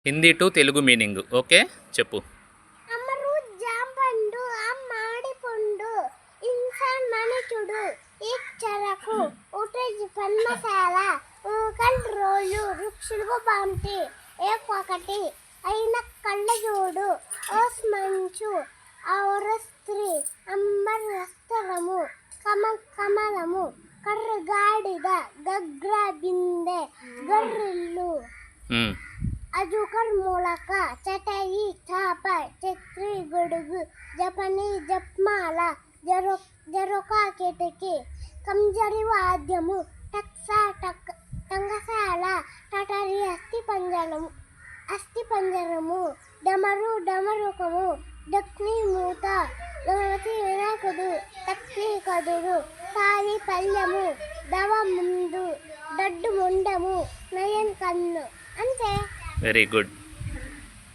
Hindi to Telugu meaning okay చెప్పు. అమరూద్ జాంపండు మామిడి పండు ఇన్సాన్ మనుషుడు ఈ చెరకు ఉటేజ్ పన్మసాల కంట్రోలు వృక్షులకు బాంటి ఒకటి అయిన కళ్ళ జోడు ఓస్ మంచు ఔర స్త్రీ అంబర్ వస్త్రము కమలము కర్ర గాడిద గగ్ర బిందె గర్రెల్లు अजूकर मोलका चटाई छापा चक्री गुड़गु जपनी जपमाला जरोका केटके कमजरी वाद्यमु टक्सा टंगसाला टटरी अस्थि पंजरमु डमरू डमरुकमु दक्नी मूत गणपति विनायकुडु तक्नी कदुडु ताली पल्यमु दव मुंदु दड्डु मुंडमु नयन कन्नु अंते. Very good.